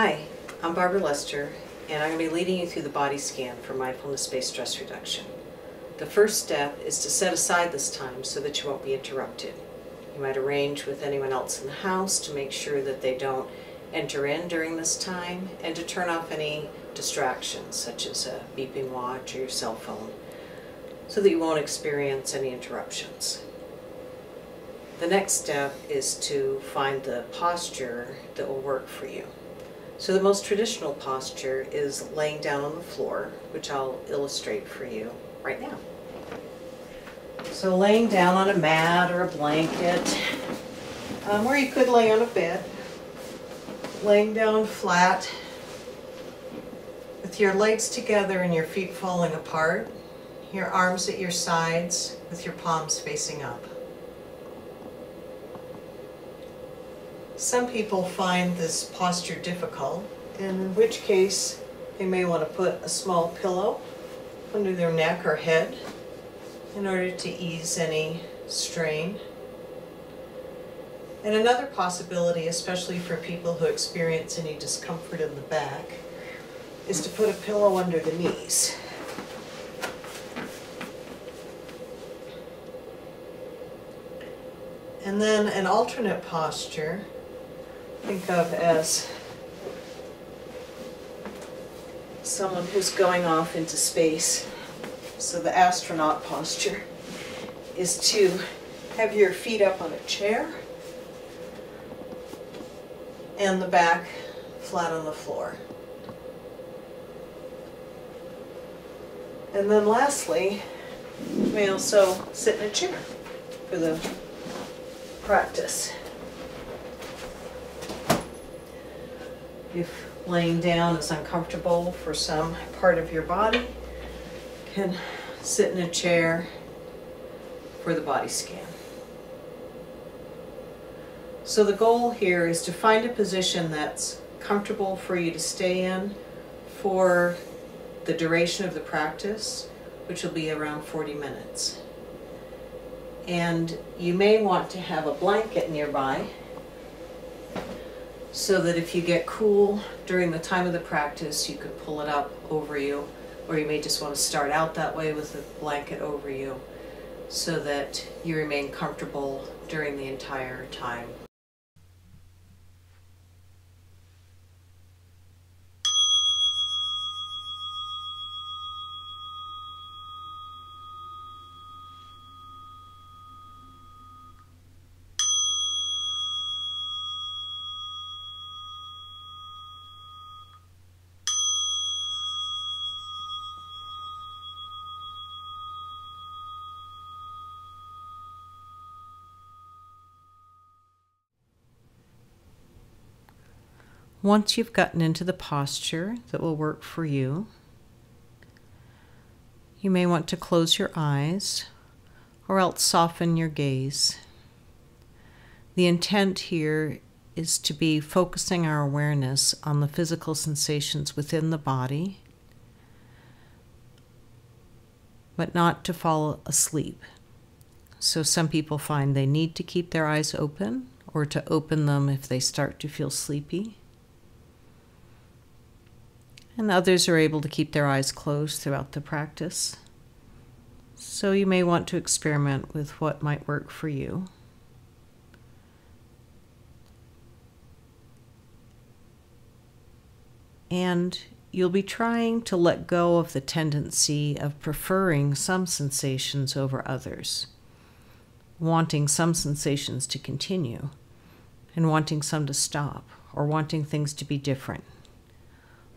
Hi, I'm Barbara Lester, and I'm going to be leading you through the body scan for mindfulness-based stress reduction. The first step is to set aside this time so that you won't be interrupted. You might arrange with anyone else in the house to make sure that they don't enter in during this time, and to turn off any distractions such as a beeping watch or your cell phone, so that you won't experience any interruptions. The next step is to find the posture that will work for you. So the most traditional posture is laying down on the floor, which I'll illustrate for you right now. So laying down on a mat or a blanket, or you could lay on a bed, laying down flat with your legs together and your feet falling apart, your arms at your sides with your palms facing up. Some people find this posture difficult, and in which case they may want to put a small pillow under their neck or head in order to ease any strain. And another possibility, especially for people who experience any discomfort in the back, is to put a pillow under the knees. And then an alternate posture, think of as someone who's going off into space. So the astronaut posture is to have your feet up on a chair and the back flat on the floor. And then lastly, you may also sit in a chair for the practice. If laying down is uncomfortable for some part of your body, you can sit in a chair for the body scan. So the goal here is to find a position that's comfortable for you to stay in for the duration of the practice, which will be around 40 minutes. And you may want to have a blanket nearby so that if you get cool during the time of the practice, you could pull it up over you, or you may just want to start out that way with a blanket over you so that you remain comfortable during the entire time. Once you've gotten into the posture that will work for you, you may want to close your eyes or else soften your gaze. The intent here is to be focusing our awareness on the physical sensations within the body, but not to fall asleep. So some people find they need to keep their eyes open or to open them if they start to feel sleepy. And others are able to keep their eyes closed throughout the practice. So you may want to experiment with what might work for you. And you'll be trying to let go of the tendency of preferring some sensations over others, wanting some sensations to continue, and wanting some to stop, or wanting things to be different.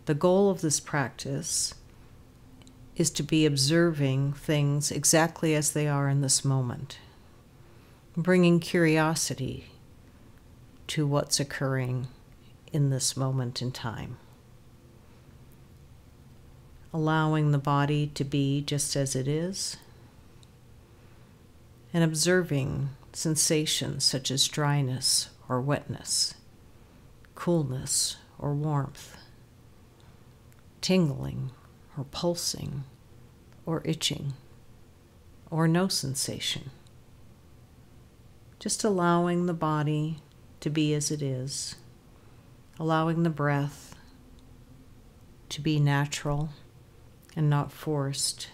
The goal of this practice is to be observing things exactly as they are in this moment, bringing curiosity to what's occurring in this moment in time, allowing the body to be just as it is, and observing sensations such as dryness or wetness, coolness or warmth, tingling or pulsing or itching or no sensation. Just allowing the body to be as it is, allowing the breath to be natural and not forced.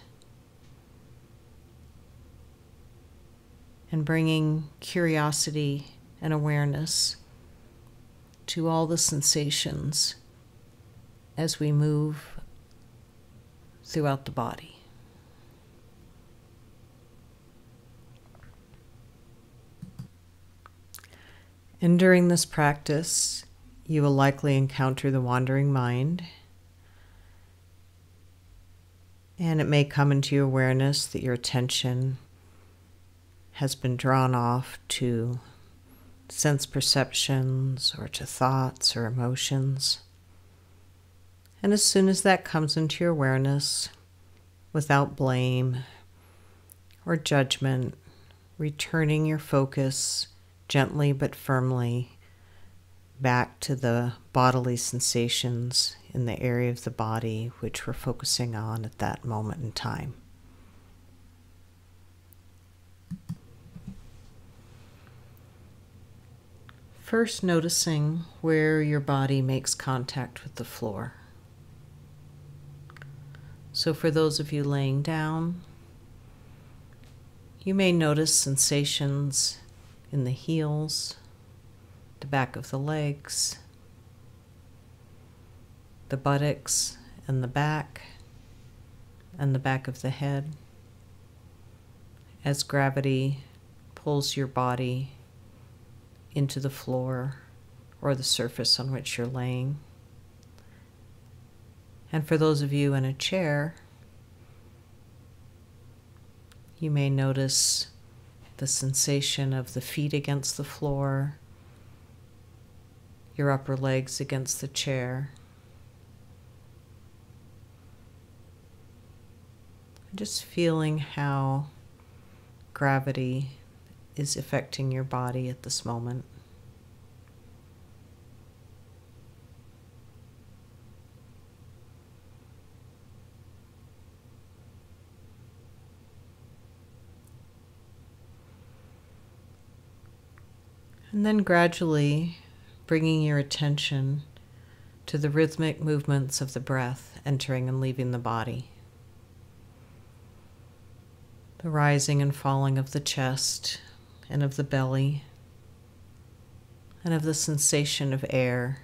And bringing curiosity and awareness to all the sensations as we move throughout the body. And during this practice, you will likely encounter the wandering mind, and it may come into your awareness that your attention has been drawn off to sense perceptions or to thoughts or emotions. And as soon as that comes into your awareness, without blame or judgment, returning your focus gently but firmly back to the bodily sensations in the area of the body which we're focusing on at that moment in time. First, noticing where your body makes contact with the floor. So for those of you laying down, you may notice sensations in the heels, the back of the legs, the buttocks and the back of the head, as gravity pulls your body into the floor or the surface on which you're laying. And for those of you in a chair, you may notice the sensation of the feet against the floor, your upper legs against the chair. Just feeling how gravity is affecting your body at this moment. And then gradually bringing your attention to the rhythmic movements of the breath entering and leaving the body. The rising and falling of the chest and of the belly, and of the sensation of air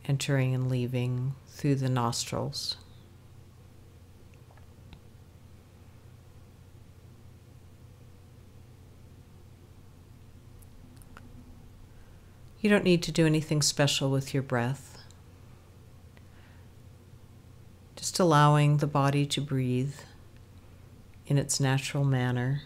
entering and leaving through the nostrils. You don't need to do anything special with your breath. Just allowing the body to breathe in its natural manner.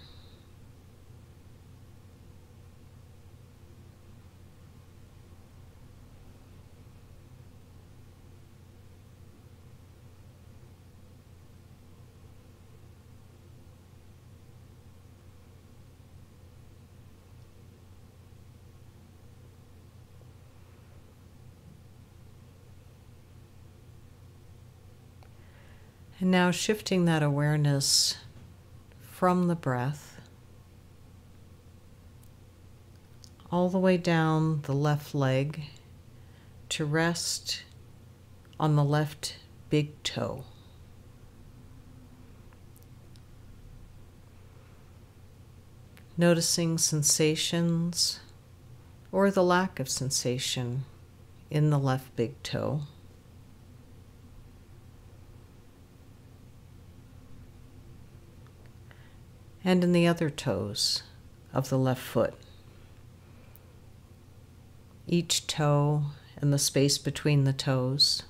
And now shifting that awareness from the breath all the way down the left leg to rest on the left big toe. Noticing sensations or the lack of sensation in the left big toe. And in the other toes of the left foot. Each toe and the space between the toes.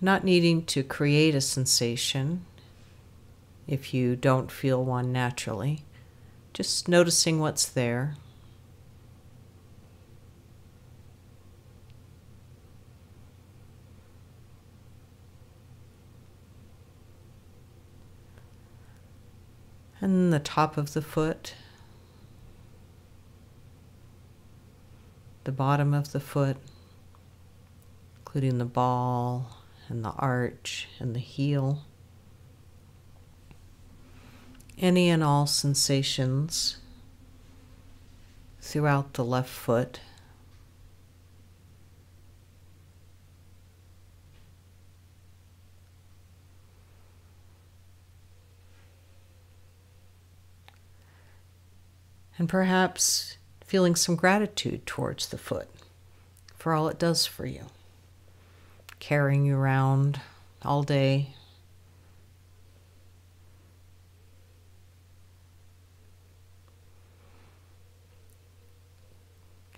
Not needing to create a sensation if you don't feel one naturally, just noticing what's there. And the top of the foot, the bottom of the foot, including the ball and the arch and the heel. Any and all sensations throughout the left foot. And perhaps feeling some gratitude towards the foot for all it does for you, carrying you around all day.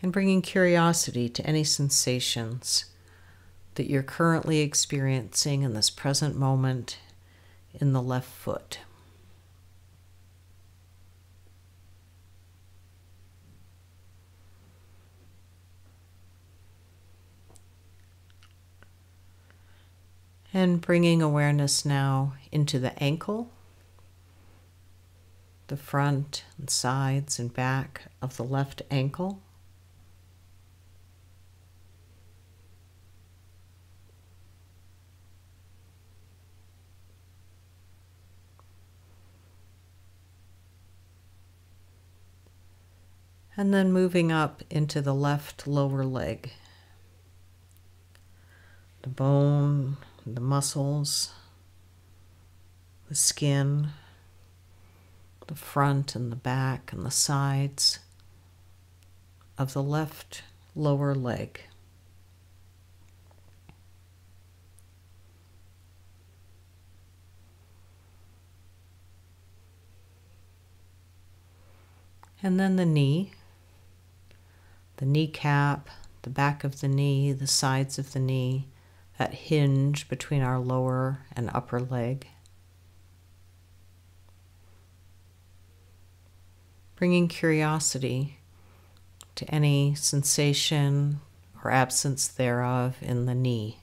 And bringing curiosity to any sensations that you're currently experiencing in this present moment in the left foot. And bringing awareness now into the ankle, the front and sides and back of the left ankle. And then moving up into the left lower leg. The bone, the muscles, the skin, the front and the back and the sides of the left lower leg. And then the knee, the kneecap, the back of the knee, the sides of the knee, that hinge between our lower and upper leg. Bringing curiosity to any sensation or absence thereof in the knee.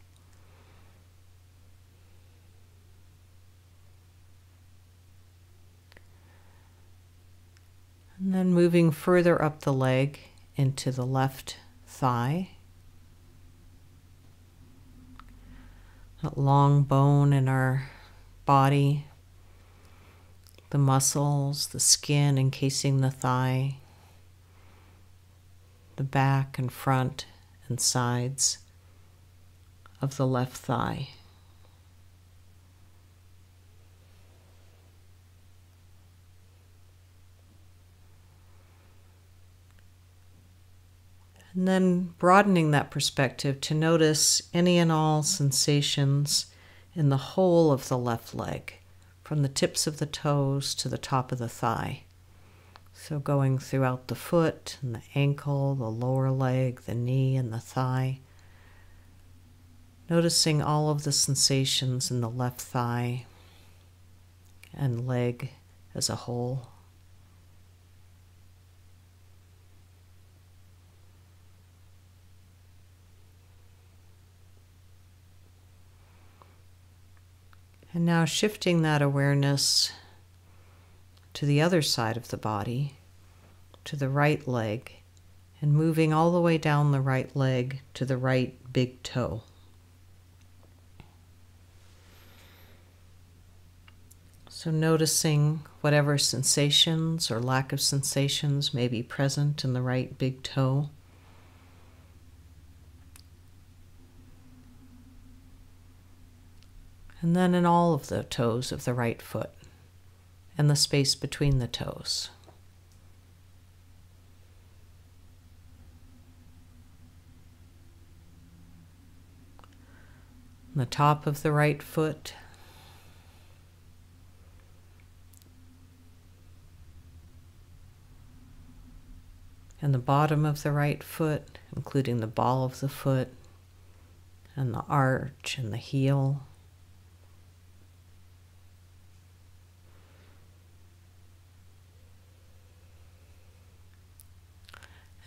And then moving further up the leg into the left thigh. That long bone in our body, the muscles, the skin encasing the thigh, the back and front and sides of the left thigh. And then broadening that perspective to notice any and all sensations in the whole of the left leg, from the tips of the toes to the top of the thigh. So going throughout the foot and the ankle, the lower leg, the knee and the thigh. Noticing all of the sensations in the left thigh and leg as a whole. And now shifting that awareness to the other side of the body, to the right leg, and moving all the way down the right leg to the right big toe. So noticing whatever sensations or lack of sensations may be present in the right big toe. And then in all of the toes of the right foot and the space between the toes. The top of the right foot. And the bottom of the right foot, including the ball of the foot and the arch and the heel.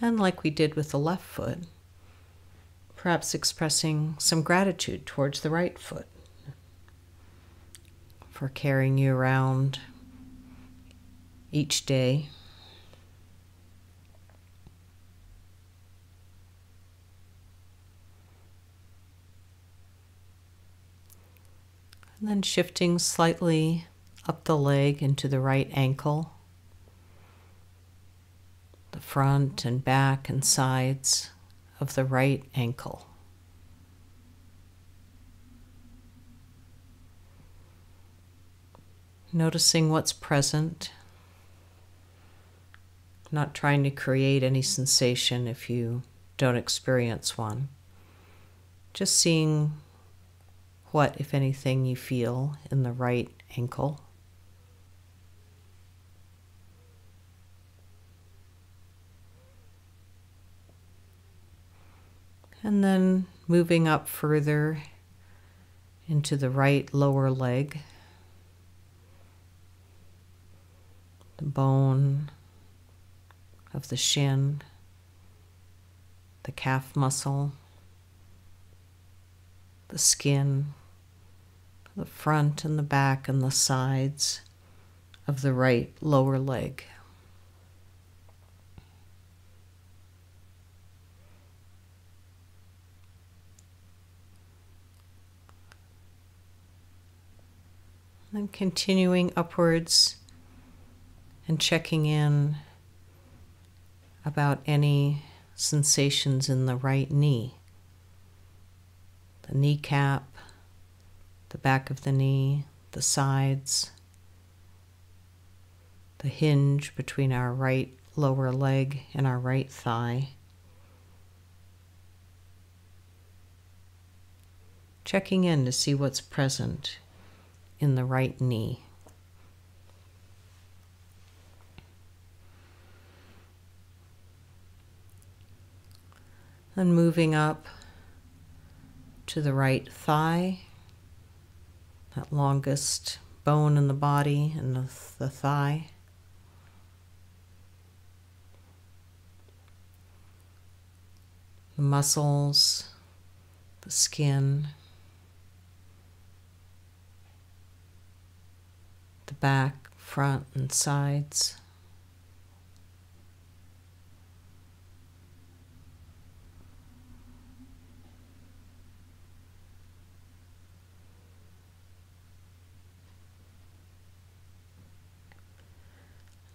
And like we did with the left foot, perhaps expressing some gratitude towards the right foot for carrying you around each day. And then shifting slightly up the leg into the right ankle. The front and back and sides of the right ankle. Noticing what's present Not trying to create any sensation if you don't experience one. Just seeing what, if anything, you feel in the right ankle. And then moving up further into the right lower leg, the bone of the shin, the calf muscle, the skin, the front and the back and the sides of the right lower leg. And continuing upwards and checking in about any sensations in the right knee, the kneecap, the back of the knee, the sides, the hinge between our right lower leg and our right thigh. Checking in to see what's present in the right knee. Then moving up to the right thigh, that longest bone in the body and the thigh. The muscles, the skin, the back, front, and sides.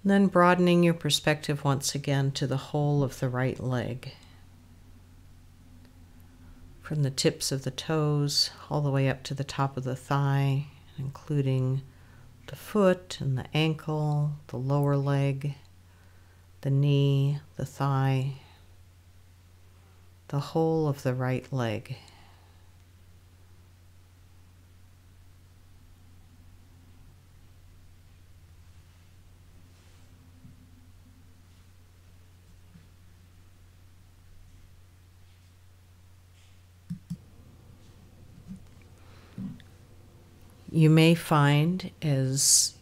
And then broadening your perspective once again to the whole of the right leg. From the tips of the toes all the way up to the top of the thigh, including the foot and the ankle, the lower leg, the knee, the thigh, the whole of the right leg. You may find as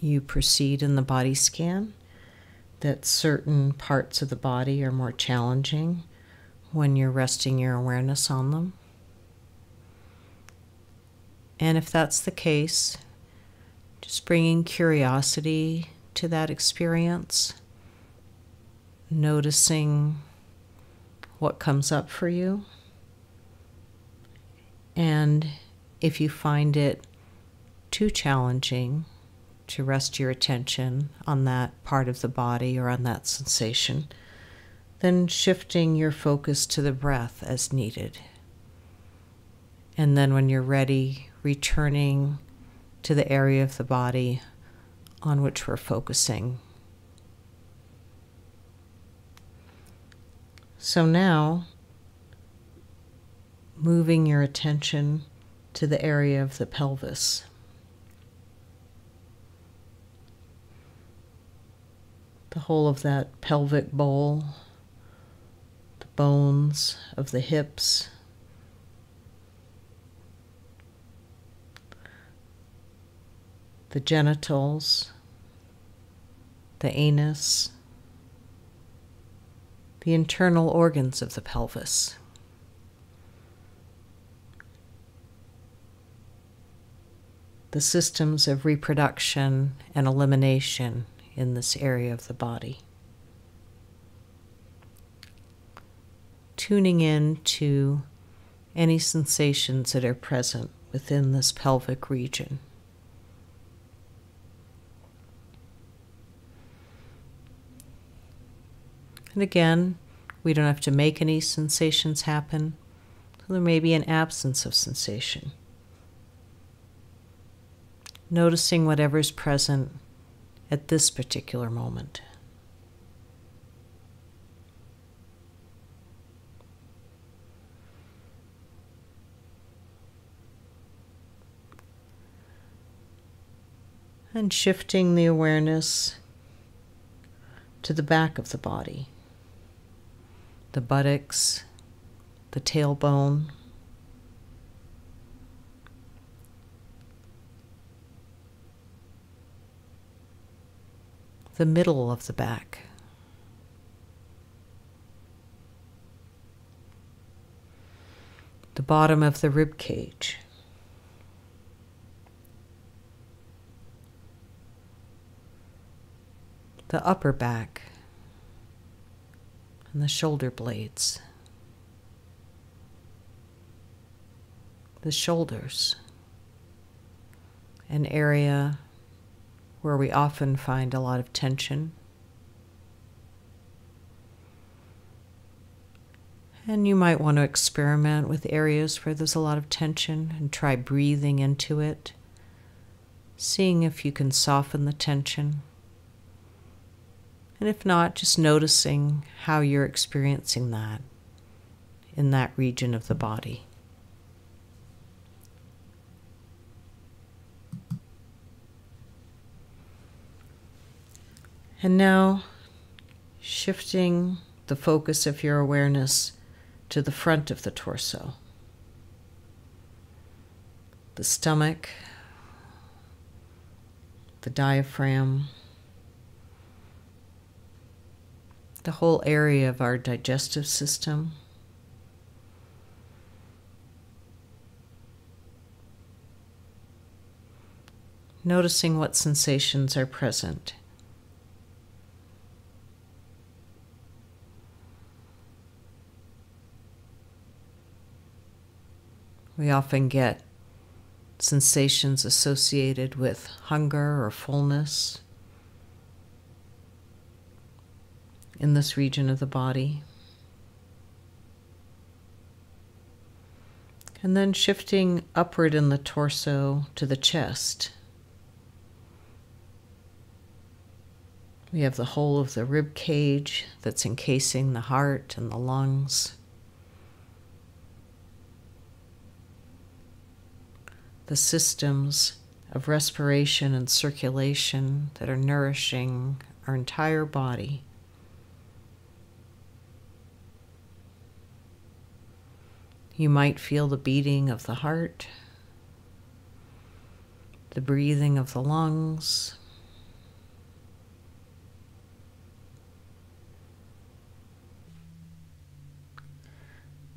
you proceed in the body scan that certain parts of the body are more challenging when you're resting your awareness on them. And if that's the case, just bringing curiosity to that experience, noticing what comes up for you, and if you find it too challenging to rest your attention on that part of the body or on that sensation, then shifting your focus to the breath as needed. And then when you're ready, returning to the area of the body on which we're focusing. So now, moving your attention to the area of the pelvis. The whole of that pelvic bowl, the bones of the hips, the genitals, the anus, the internal organs of the pelvis. The systems of reproduction and elimination in this area of the body. Tuning in to any sensations that are present within this pelvic region. And again, we don't have to make any sensations happen, so there may be an absence of sensation. Noticing whatever's present at this particular moment. And shifting the awareness to the back of the body, the buttocks, the tailbone, the middle of the back, the bottom of the rib cage, the upper back, and the shoulder blades, the shoulders, an area where we often find a lot of tension. And you might want to experiment with areas where there's a lot of tension and try breathing into it, seeing if you can soften the tension. And if not, just noticing how you're experiencing that in that region of the body. And now, shifting the focus of your awareness to the front of the torso, the stomach, the diaphragm, the whole area of our digestive system. Noticing what sensations are present. We often get sensations associated with hunger or fullness in this region of the body. And then shifting upward in the torso to the chest. We have the whole of the rib cage that's encasing the heart and the lungs. The systems of respiration and circulation that are nourishing our entire body. You might feel the beating of the heart, the breathing of the lungs,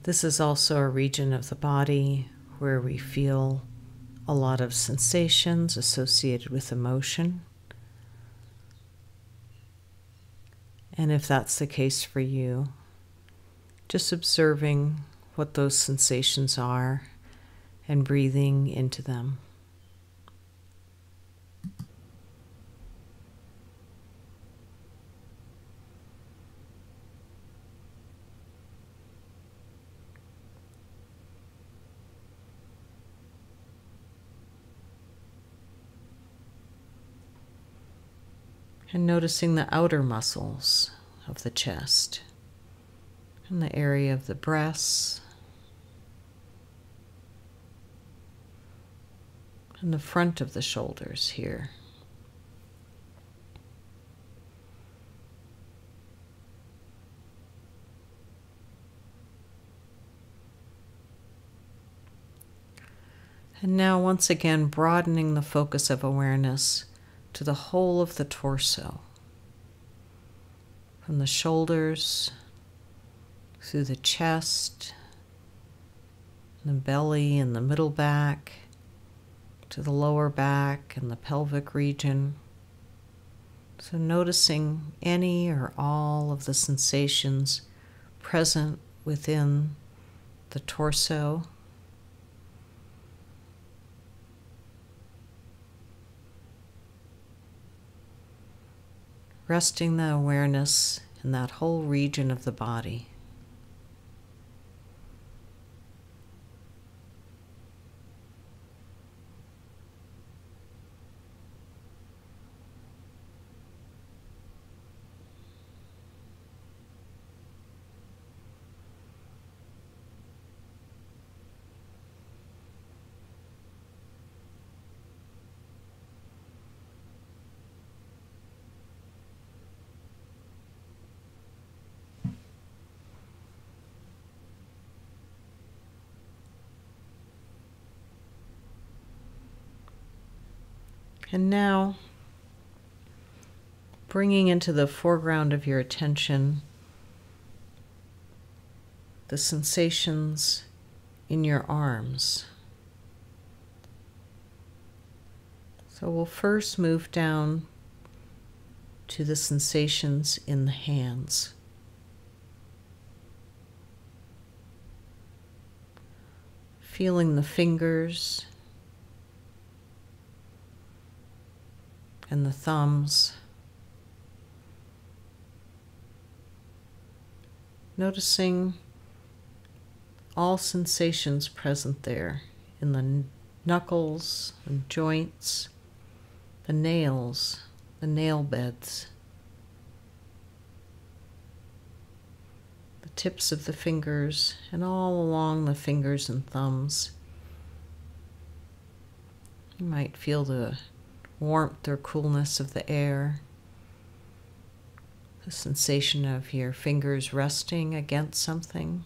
this is also a region of the body where we feel a lot of sensations associated with emotion. And if that's the case for you, just observing what those sensations are and breathing into them. And noticing the outer muscles of the chest and the area of the breasts and the front of the shoulders here. And now once again broadening the focus of awareness to the whole of the torso, from the shoulders, through the chest, the belly and the middle back, to the lower back and the pelvic region. So noticing any or all of the sensations present within the torso. Resting the awareness in that whole region of the body. And now, bringing into the foreground of your attention the sensations in your arms. So we'll first move down to the sensations in the hands. Feeling the fingers and the thumbs. Noticing all sensations present there in the knuckles and joints, the nails, the nail beds, the tips of the fingers, and all along the fingers and thumbs. You might feel the warmth or coolness of the air, the sensation of your fingers resting against something.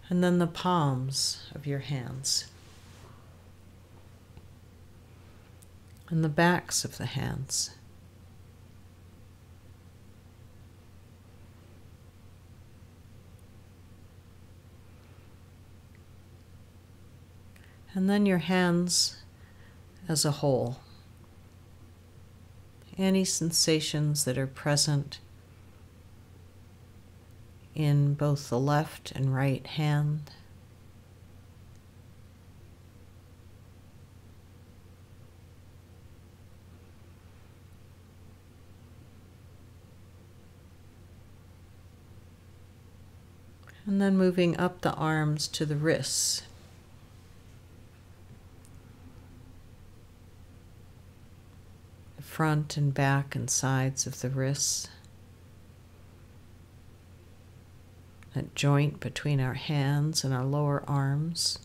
And then the palms of your hands and the backs of the hands. And then your hands as a whole. Any sensations that are present in both the left and right hand. And then moving up the arms to the wrists. The front and back and sides of the wrists. That joint between our hands and our lower arms.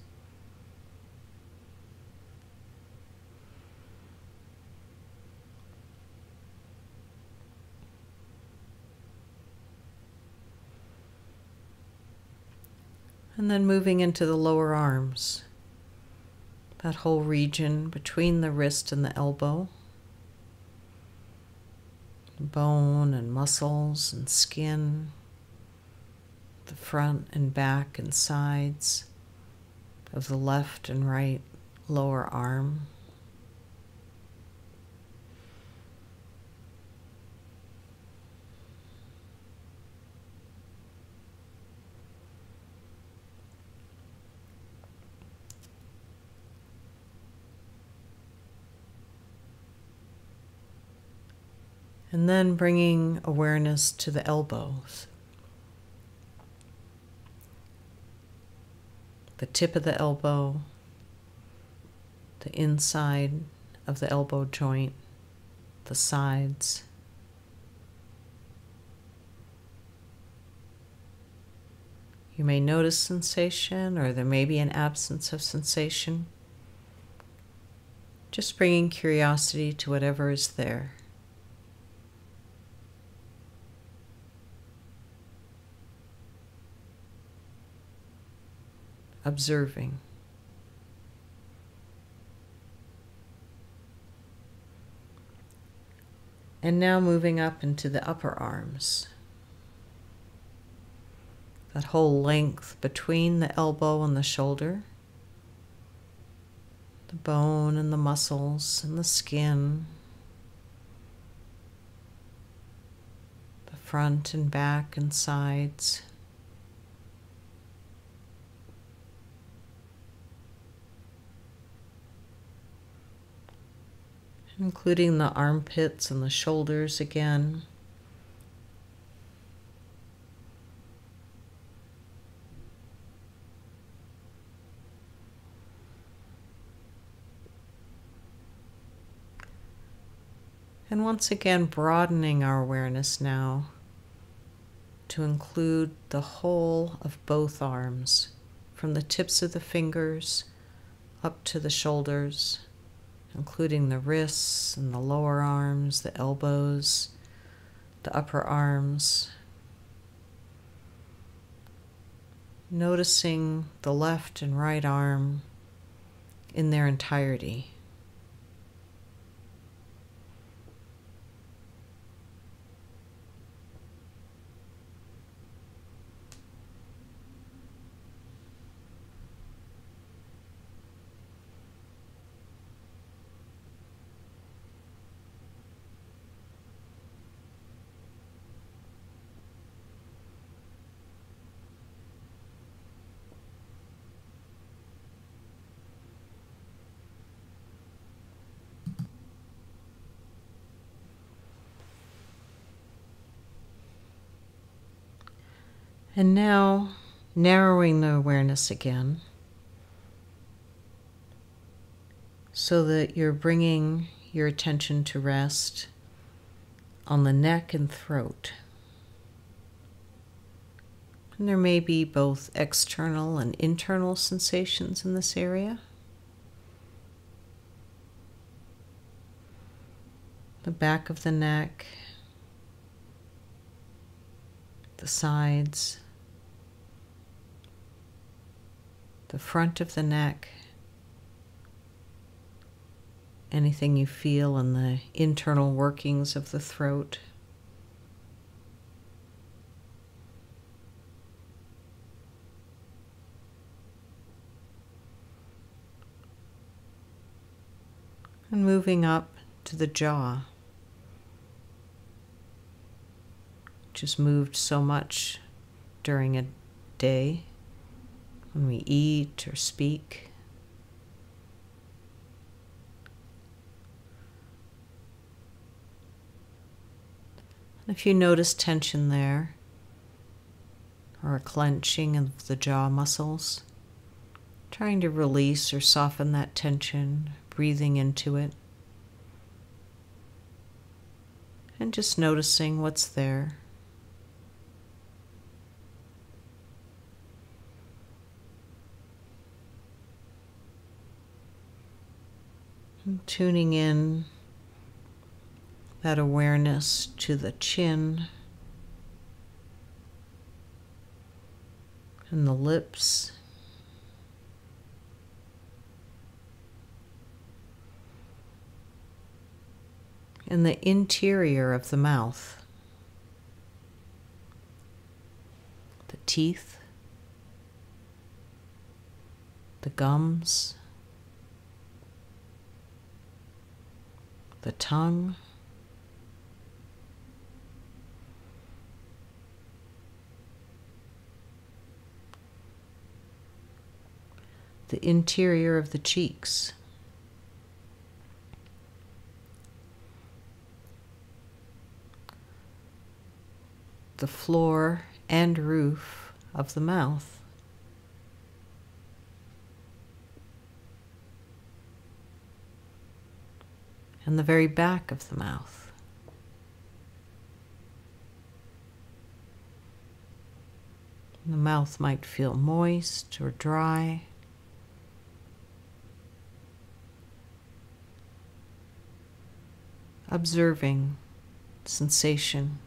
And then moving into the lower arms, that whole region between the wrist and the elbow, bone and muscles and skin, the front and back and sides of the left and right lower arm. And then bringing awareness to the elbows. The tip of the elbow, the inside of the elbow joint, the sides. You may notice sensation, or there may be an absence of sensation. Just bringing curiosity to whatever is there. Observing. And now moving up into the upper arms. That whole length between the elbow and the shoulder. The bone and the muscles and the skin. The front and back and sides. Including the armpits and the shoulders again. And once again, broadening our awareness now to include the whole of both arms, from the tips of the fingers up to the shoulders, including the wrists and the lower arms, the elbows, the upper arms, noticing the left and right arm in their entirety. And now, narrowing the awareness again, so that you're bringing your attention to rest on the neck and throat. And there may be both external and internal sensations in this area. The back of the neck, the sides, the front of the neck, anything you feel in the internal workings of the throat. And moving up to the jaw, which has moved so much during a day when we eat or speak. If you notice tension there, or a clenching of the jaw muscles, trying to release or soften that tension, breathing into it, and just noticing what's there. And tuning in that awareness to the chin and the lips, and the interior of the mouth, the teeth, the gums, the tongue, the interior of the cheeks, the floor and roof of the mouth, and the very back of the mouth. The mouth might feel moist or dry. Observing sensation.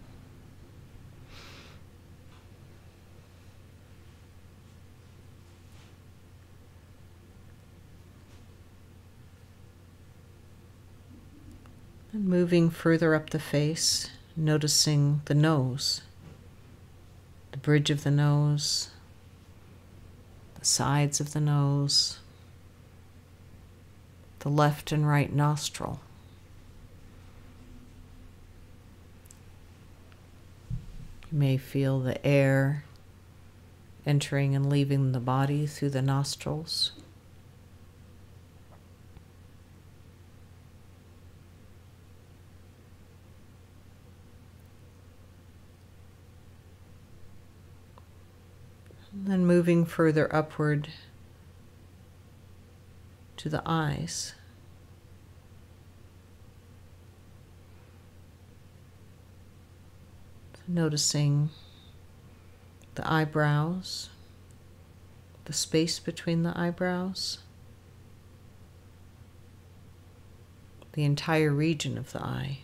And moving further up the face, noticing the nose, the bridge of the nose, the sides of the nose, the left and right nostril. You may feel the air entering and leaving the body through the nostrils. And then moving further upward to the eyes. Noticing the eyebrows, the space between the eyebrows, the entire region of the eye.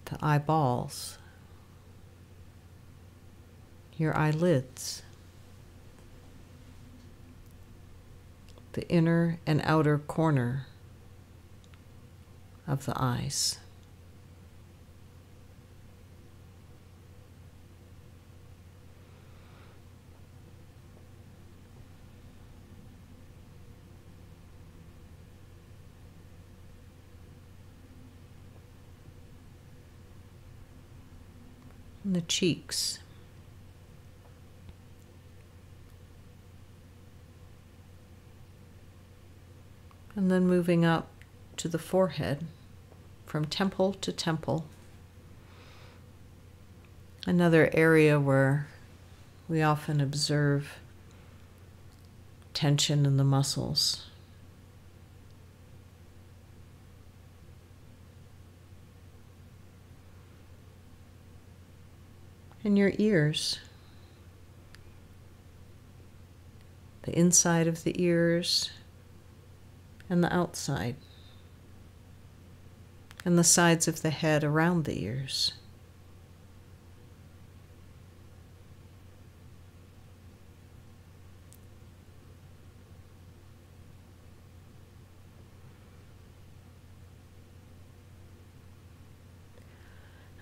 the eyeballs, your eyelids, the inner and outer corner of the eyes. And the cheeks. And then moving up to the forehead, from temple to temple. Another area where we often observe tension in the muscles. And your ears, the inside of the ears and the outside, and the sides of the head around the ears.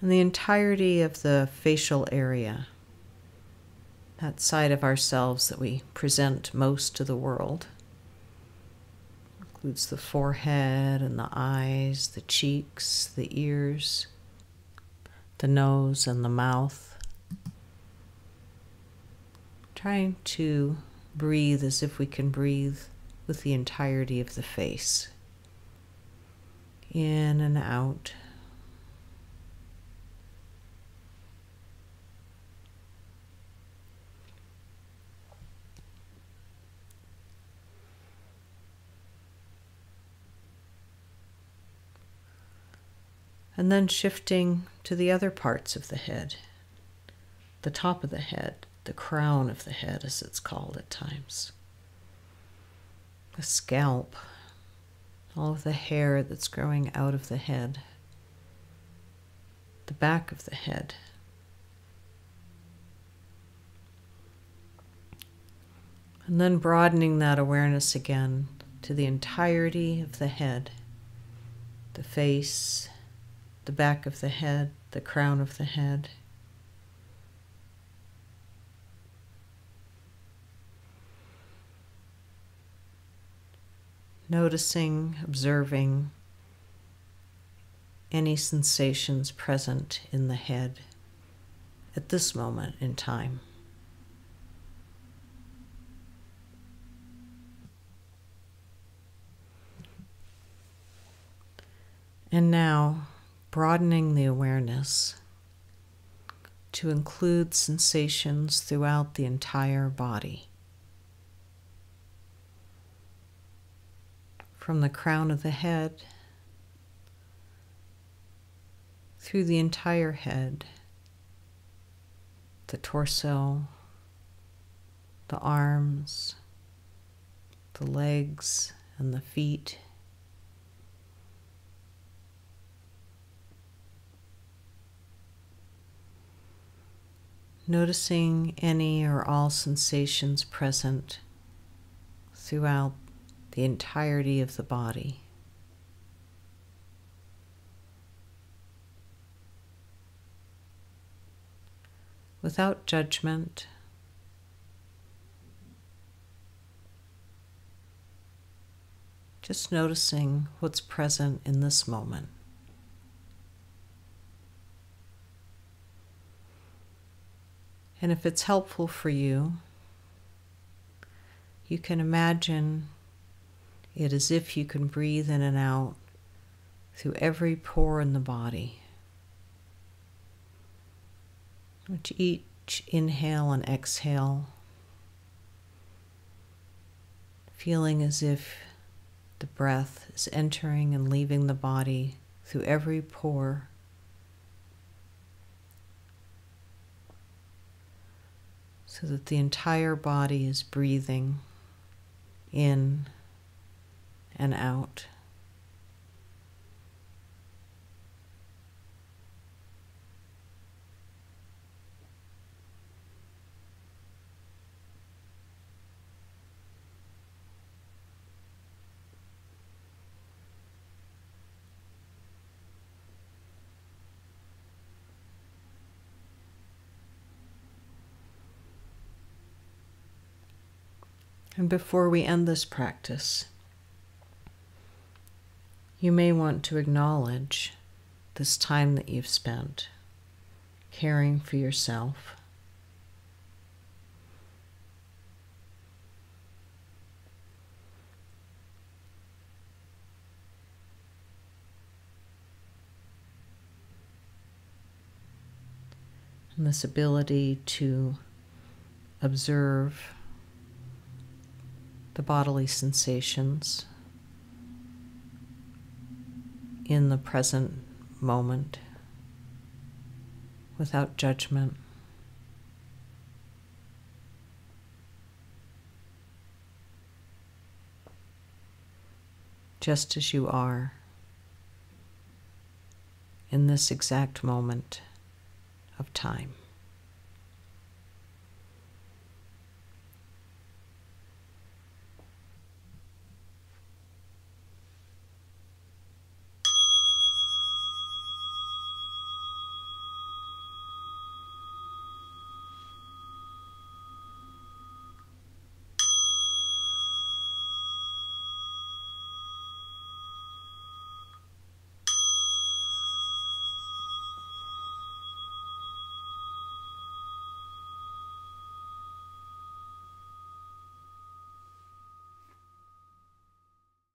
And the entirety of the facial area, that side of ourselves that we present most to the world, includes the forehead and the eyes, the cheeks, the ears, the nose and the mouth. Trying to breathe as if we can breathe with the entirety of the face. In and out. And then shifting to the other parts of the head, the top of the head, the crown of the head as it's called at times, the scalp, all of the hair that's growing out of the head, the back of the head, and then broadening that awareness again to the entirety of the head, the face, the back of the head, the crown of the head. Noticing, observing any sensations present in the head at this moment in time. And now, broadening the awareness to include sensations throughout the entire body. From the crown of the head, through the entire head, the torso, the arms, the legs and the feet. Noticing any or all sensations present throughout the entirety of the body. Without judgment, just noticing what's present in this moment. And if it's helpful for you, you can imagine it as if you can breathe in and out through every pore in the body. With each inhale and exhale, feeling as if the breath is entering and leaving the body through every pore. So that the entire body is breathing in and out. And before we end this practice, you may want to acknowledge this time that you've spent caring for yourself. And this ability to observe the bodily sensations in the present moment without judgment. Just as you are in this exact moment of time.